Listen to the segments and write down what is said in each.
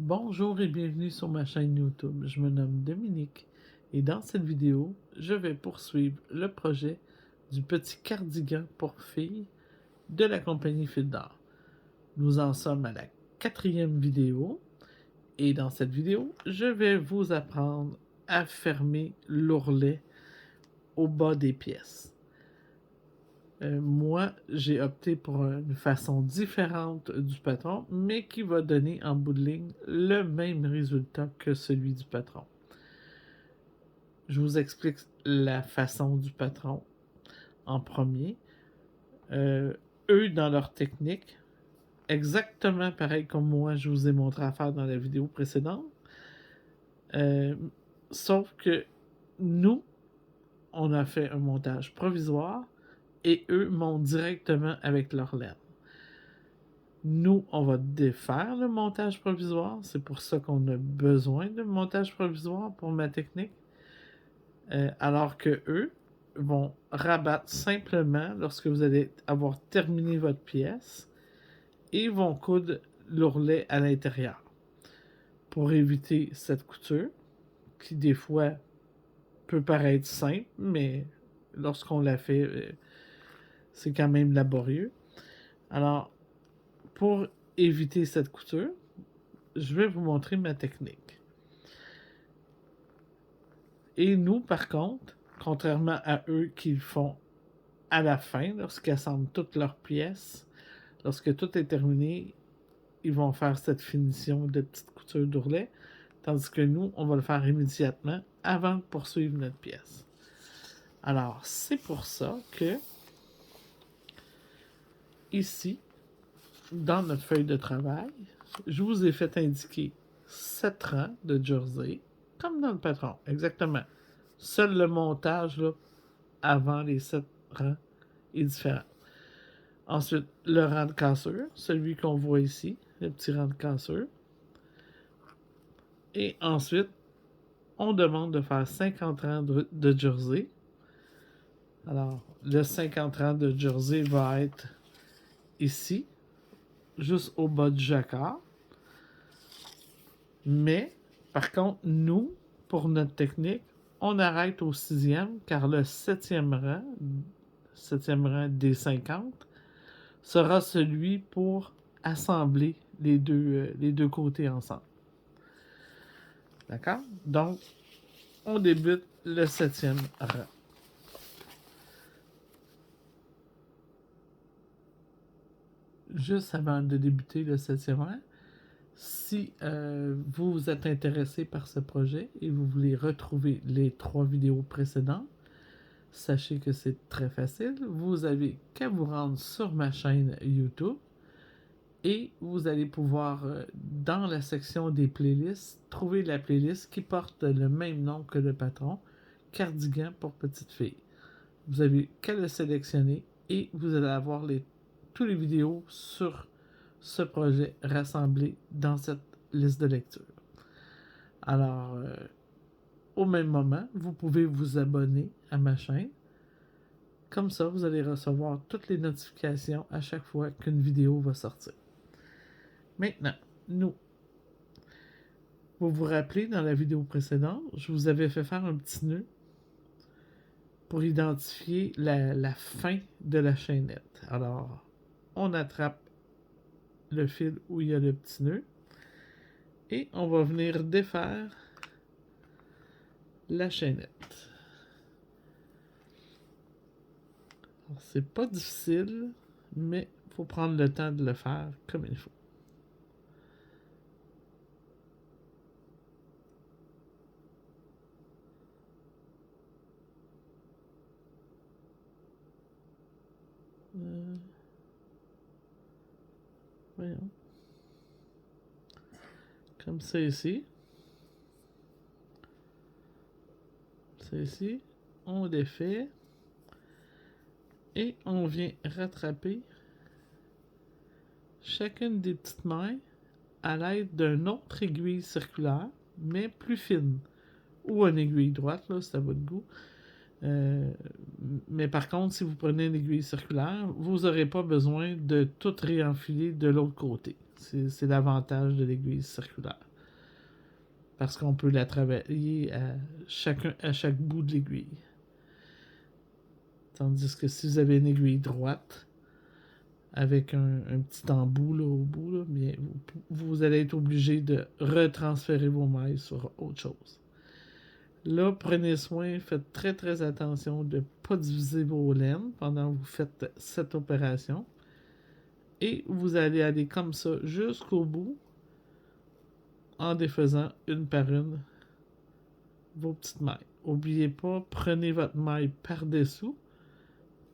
Bonjour et bienvenue sur ma chaîne YouTube. Je me nomme Dominique et dans cette vidéo, je vais poursuivre le projet du petit cardigan pour filles de la compagnie Fil d'Or. Nous en sommes à la 4e vidéo et dans cette vidéo, je vais vous apprendre à fermer l'ourlet au bas des pièces. Moi, j'ai opté pour une façon différente du patron, mais qui va donner en bout de ligne le même résultat que celui du patron. Je vous explique la façon du patron en premier. Eux, dans leur technique, exactement pareil comme moi, je vous ai montré à faire dans la vidéo précédente. Sauf que nous, on a fait un montage provisoire et eux montent directement avec leur laine. Nous, on va défaire le montage provisoire. C'est pour ça qu'on a besoin de montage provisoire pour ma technique. Alors que eux vont rabattre simplement lorsque vous allez avoir terminé votre pièce et vont coudre l'ourlet à l'intérieur pour éviter cette couture qui des fois peut paraître simple, mais lorsqu'on la fait, c'est quand même laborieux. Alors, pour éviter cette couture, je vais vous montrer ma technique. Et nous, par contre, contrairement à eux qui le font à la fin, lorsqu'ils assemblent toutes leurs pièces, lorsque tout est terminé, ils vont faire cette finition de petite couture d'ourlet, tandis que nous, on va le faire immédiatement avant de poursuivre notre pièce. Alors, c'est pour ça que ici, dans notre feuille de travail, je vous ai fait indiquer 7 rangs de jersey, comme dans le patron, exactement. Seul le montage là, avant les 7 rangs est différent. Ensuite, le rang de cassure, celui qu'on voit ici, le petit rang de cassure. Et ensuite, on demande de faire 50 rangs de jersey. Alors, le 50 rangs de jersey va être ici, juste au bas du jacquard. Mais, par contre, nous, pour notre technique, on arrête au 6e, car le 7e rang des 50, sera celui pour assembler les deux côtés ensemble. D'accord? Donc, on débute le 7e rang. Juste avant de débuter le 7e rang, si vous êtes intéressé par ce projet et vous voulez retrouver les 3 vidéos précédentes, sachez que c'est très facile. Vous avez qu'à vous rendre sur ma chaîne YouTube et vous allez pouvoir, dans la section des playlists, trouver la playlist qui porte le même nom que le patron, Cardigan pour petites filles. Vous avez qu'à le sélectionner et vous allez avoir tous les vidéos sur ce projet rassemblés dans cette liste de lecture. Alors, au même moment, vous pouvez vous abonner à ma chaîne. Comme ça, vous allez recevoir toutes les notifications à chaque fois qu'une vidéo va sortir. Maintenant, vous vous rappelez, dans la vidéo précédente, je vous avais fait faire un petit nœud pour identifier la fin de la chaînette. Alors, on attrape le fil où il y a le petit nœud et on va venir défaire la chaînette. C'est pas difficile, mais il faut prendre le temps de le faire comme il faut. Voyons. Comme ça ici. Ça ici. On défait. Et on vient rattraper chacune des petites mailles à l'aide d'une autre aiguille circulaire, mais plus fine. Ou une aiguille droite, là, c'est à votre goût. Mais par contre, si vous prenez une aiguille circulaire, vous n'aurez pas besoin de tout réenfiler de l'autre côté. C'est l'avantage de l'aiguille circulaire. parce qu'on peut la travailler à chaque bout de l'aiguille. Tandis que si vous avez une aiguille droite, avec un petit embout là, au bout, là, bien, vous allez être obligé de retransférer vos mailles sur autre chose. Là, prenez soin, faites très très attention de ne pas diviser vos laines pendant que vous faites cette opération. Et vous allez aller comme ça jusqu'au bout en défaisant une par une vos petites mailles. N'oubliez pas, prenez votre maille par-dessous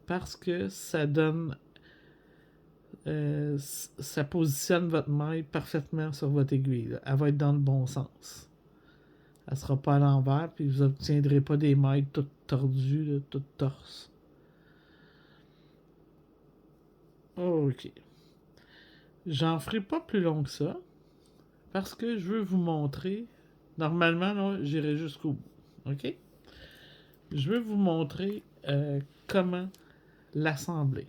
parce que ça donne ça positionne votre maille parfaitement sur votre aiguille. Là. Elle va être dans le bon sens. Elle ne sera pas à l'envers, puis vous n'obtiendrez pas des mailles toutes tordues, là, toutes torses. Ok. J'en ferai pas plus long que ça, parce que je veux vous montrer. Normalement, là, j'irai jusqu'au bout. Ok? Je veux vous montrer comment l'assembler.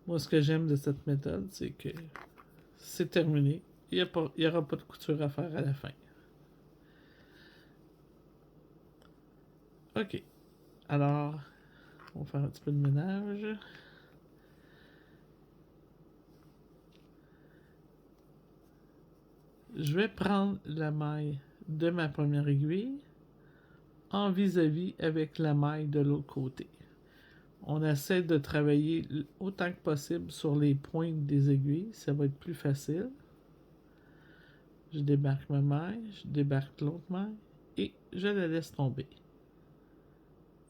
Moi, ce que j'aime de cette méthode, c'est que c'est terminé. Il n'y aura pas de couture à faire à la fin. Ok. Alors, on va faire un petit peu de ménage. Je vais prendre la maille de ma première aiguille en vis-à-vis avec la maille de l'autre côté. On essaie de travailler autant que possible sur les pointes des aiguilles. Ça va être plus facile. Je débarque ma maille, je débarque l'autre maille et je la laisse tomber.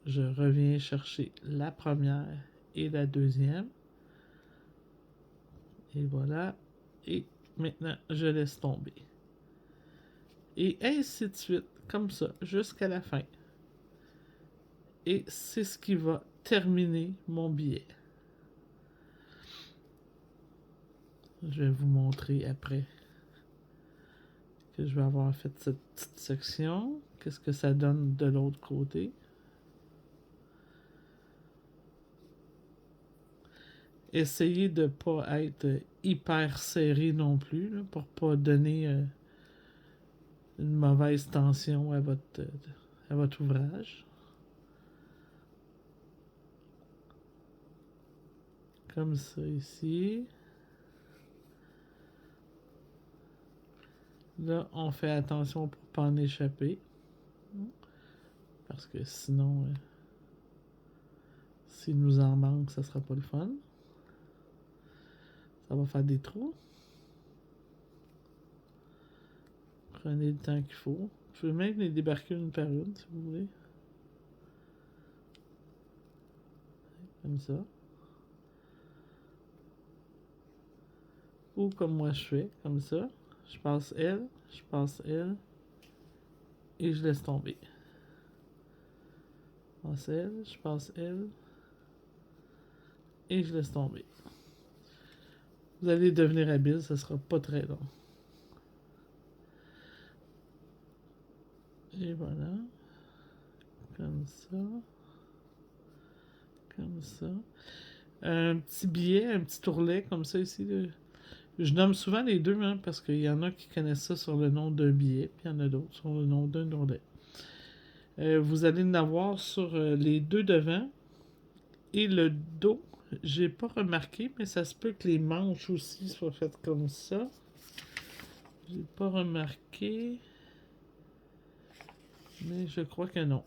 Je reviens chercher la première et la deuxième. Et voilà. Et maintenant, je laisse tomber. Et ainsi de suite, comme ça, jusqu'à la fin. Et c'est ce qui va terminer mon billet. Je vais vous montrer après que je vais avoir fait cette petite section. Qu'est-ce que ça donne de l'autre côté. Essayez de ne pas être hyper serré non plus, là, pour ne pas donner une mauvaise tension à votre ouvrage. Comme ça ici. Là, on fait attention pour ne pas en échapper. Parce que sinon, s'il nous en manque, ça sera pas le fun. Ça va faire des trous. Prenez le temps qu'il faut. Je peux même les débarquer une par une, si vous voulez. Comme ça. Ou comme moi je fais, comme ça. Je passe elle, et je laisse tomber. Je passe elle, et je laisse tomber. Vous allez devenir habile, ça sera pas très long. Et voilà. Comme ça. Comme ça. Un petit billet, un petit ourlet comme ça ici. Là. Je nomme souvent les deux, hein, parce qu'il y en a qui connaissent ça sur le nom d'un billet, puis il y en a d'autres sur le nom d'un ourlet. Vous allez en avoir sur les deux devants et le dos. J'ai pas remarqué, mais ça se peut que les manches aussi soient faites comme ça. J'ai pas remarqué, mais je crois que non.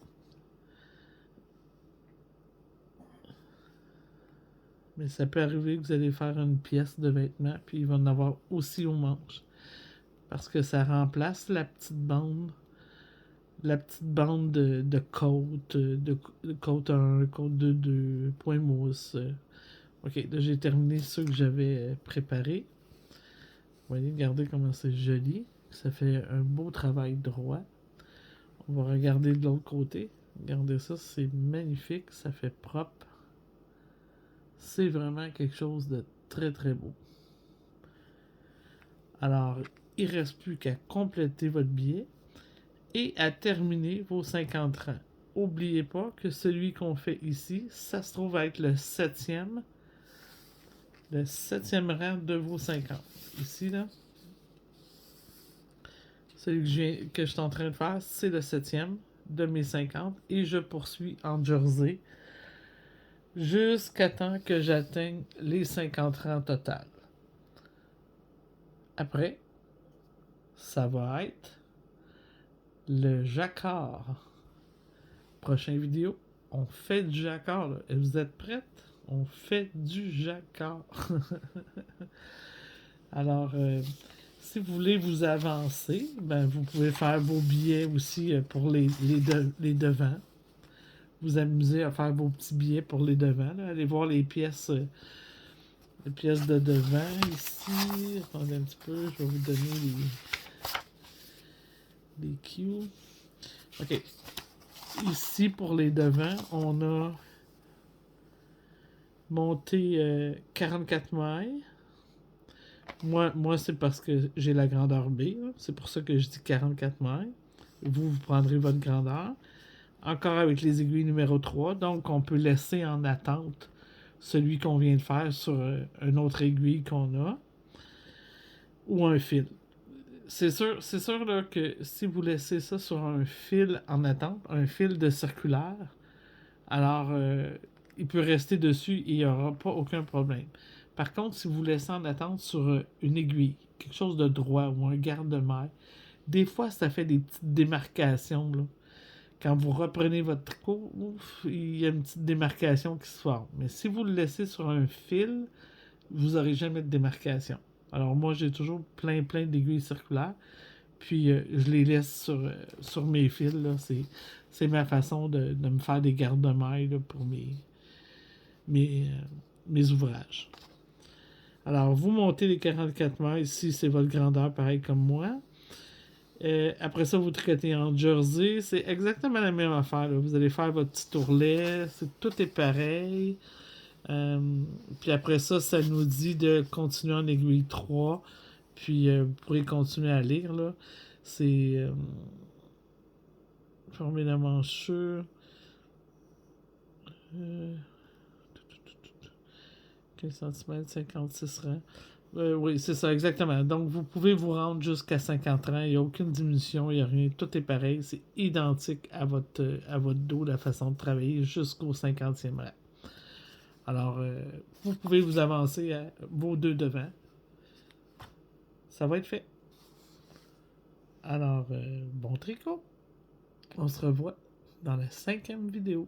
Mais ça peut arriver que vous allez faire une pièce de vêtement, puis il va en avoir aussi aux manches. Parce que ça remplace la petite bande de côte, de côte 1, côte 2, point mousse. Ok, là j'ai terminé ceux que j'avais préparés. Vous voyez, regardez comment c'est joli. Ça fait un beau travail droit. On va regarder de l'autre côté. Regardez ça, c'est magnifique, ça fait propre. C'est vraiment quelque chose de très très beau. Alors, il ne reste plus qu'à compléter votre billet et à terminer vos 50 rangs. oubliez pas que celui qu'on fait ici, ça se trouve être le septième rang de vos 50. Ici, là, celui que je suis en train de faire, c'est le septième de mes 50 et je poursuis en jersey jusqu'à temps que j'atteigne les 50 rangs total. Après, ça va être le jacquard. Prochaine vidéo, on fait du jacquard. Là. Et vous êtes prêtes? On fait du jacquard. Alors, si vous voulez vous avancer, ben, vous pouvez faire vos billets aussi pour les devants. Vous amuser à faire vos petits billets pour les devants. Là. Allez voir les pièces de devant ici. Attendez un petit peu, je vais vous donner les cues. OK. Ici, pour les devants, on a monté 44 mailles. Moi c'est parce que j'ai la grandeur B. Là. C'est pour ça que je dis 44 mailles. Vous prendrez votre grandeur. Encore avec les aiguilles numéro 3. Donc, on peut laisser en attente celui qu'on vient de faire sur une autre aiguille qu'on a. Ou un fil. C'est sûr là, que si vous laissez ça sur un fil en attente, un fil de circulaire, alors il peut rester dessus et il n'y aura pas aucun problème. Par contre, si vous laissez en attente sur une aiguille, quelque chose de droit ou un garde-maille, des fois ça fait des petites démarcations. Là. Quand vous reprenez votre tricot, il y a une petite démarcation qui se forme. Mais si vous le laissez sur un fil, vous n'aurez jamais de démarcation. Alors moi, j'ai toujours plein d'aiguilles circulaires. Puis je les laisse sur mes fils. Là. C'est ma façon de me faire des garde-mailles pour mes ouvrages. Alors, vous montez les 44 mailles si c'est votre grandeur, pareil comme moi. Après ça, vous tricotez en jersey. C'est exactement la même affaire. Là. Vous allez faire votre petit ourlet. Tout est pareil. Puis après ça, ça nous dit de continuer en aiguille 3. Puis vous pourrez continuer à lire. Là. C'est former la manchure. 15 cm, 56 rangs. Oui, c'est ça, exactement. Donc, vous pouvez vous rendre jusqu'à 50 rangs. Il n'y a aucune diminution, il n'y a rien. Tout est pareil. C'est identique à votre dos, la façon de travailler jusqu'au 50e rang. Alors, vous pouvez vous avancer à vos deux devants. Ça va être fait. Alors, bon tricot. On se revoit dans la 5e vidéo.